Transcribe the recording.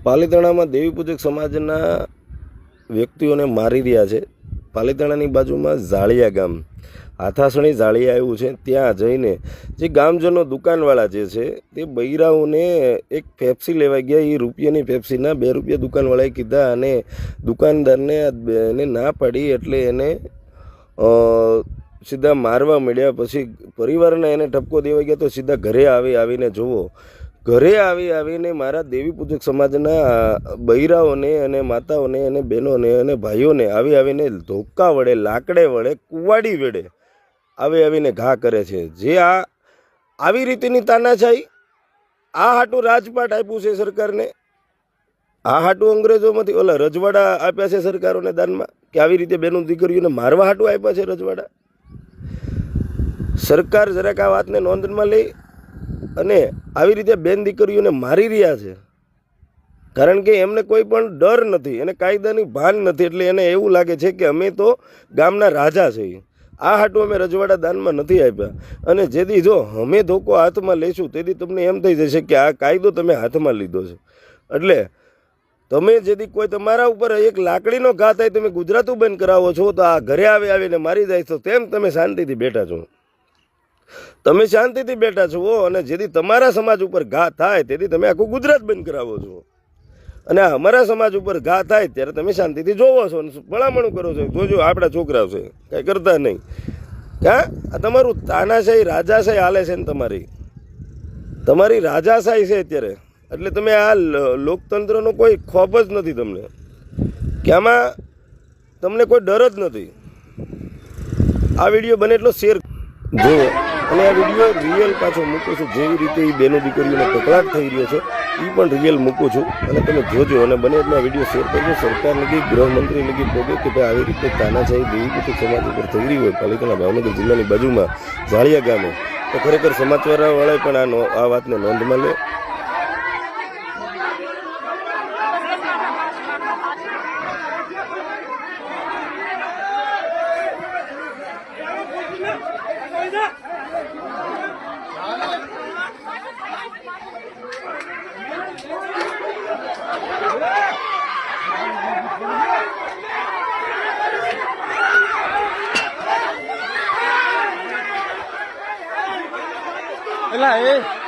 પાલીતાણામાં દેવી પૂજક સમાજના વ્યક્તિઓને મારી રહ્યા છે। પાલીતાણાની બાજુમાં ઝાળિયા ગામ, હાથાસણી ઝાળિયા આવ્યું છે। ત્યાં જઈને જે ગામજનો દુકાનવાળા જે છે તે બૈરાઓને એક પેપ્સી લેવા ગયા। એ રૂપિયાની પેપ્સીના 2 રૂપિયા દુકાનવાળાએ કીધા અને દુકાનદારને એને ના પાડી એટલે એને સીધા મારવા મળ્યા। પછી પરિવારને એને ઠપકો દેવા ગયા તો સીધા ઘરે આવીને જુઓ, ઘરે આવીને મારા દેવી પૂજક સમાજના બૈરાઓને અને માતાઓને અને બહેનોને અને ભાઈઓને આવીને ધોકા વડે, લાકડે વડે, કુવાડી વડે આવીને ઘા કરે છે। જે આવી રીતની તાનાશાહી, આ હાટું રાજપાટ આપ્યું છે સરકારને, આ હાટું અંગ્રેજોમાંથી ઓલા રજવાડા આપ્યા છે સરકારોને દાનમાં કે આવી રીતે બેનું દીકરીઓને મારવા હાટું આપ્યા છે રજવાડા। સરકાર જરાક આ વાતને નોંધમાં લે અને આવી રીતે બેન દીકરીઓને મારી રહ્યા છે, કારણ કે એમને કોઈ પણ ડર નથી, એને કાયદાની ભાન નથી। એટલે એને એવું લાગે છે કે અમે તો ગામના રાજા છીએ, આ હાટું અમે રજવાડા દાનમાં નથી આપ્યા। અને જેથી જો અમે ધોકો હાથમાં લેશું તેથી તમને એમ થઈ જશે કે આ કાયદો તમે હાથમાં લીધો છે। એટલે તમે જેથી કોઈ તમારા ઉપર એક લાકડીનો ઘા થાય, તમે ગુજરાતું બંધ કરાવો છો તો આ ઘરે આવીને મારી જાય છો, તેમ તમે શાંતિથી બેઠા છો, તમે શાંતિથી બેઠા છો। અને જેથી તમારા સમાજ ઉપર ઘા થાય તેથી તમે આખું ગુજરાત બંધ કરાવો છો, અને અમારા સમાજ ઉપર ઘા થાય ત્યારે તમે શાંતિથી જોવો છો અને ભલામણું કરો છો। જોજો આપણા છોકરાઓ છે કાંઈ કરતા નહીં, આ તમારું તાનાશાહી રાજાશાહી હાલે છે ને તમારી રાજાશાહી છે અત્યારે। એટલે તમે આ લોકતંત્રનો કોઈ ખોફ જ નથી તમને, કે આમાં તમને કોઈ ડર જ નથી। આ વિડીયો બને એટલો શેર જુઓ અને આ વિડીયો રિયલ પાછો મૂકું છું, જેવી રીતે એ બેનો દીકરીઓને કકળાટ થઈ રહ્યો છે એ પણ રિયલ મૂકું છું અને તમે જોજો અને બને એટલો આ વિડીયો શેર કરજો। સરકાર લગી, ગૃહમંત્રી લગી પોગે કે ભાઈ આવી રીતે તાનાશાહી દેવી પૂજક સમાજ ઉપર થઈ રહી હોય પાલિતાણા ભાવનગર જિલ્લાની બાજુમાં ઝાળિયા ગામે, તો ખરેખર સમાચારવાળાએ પણ આ વાતને નોંધમાં લે। એલા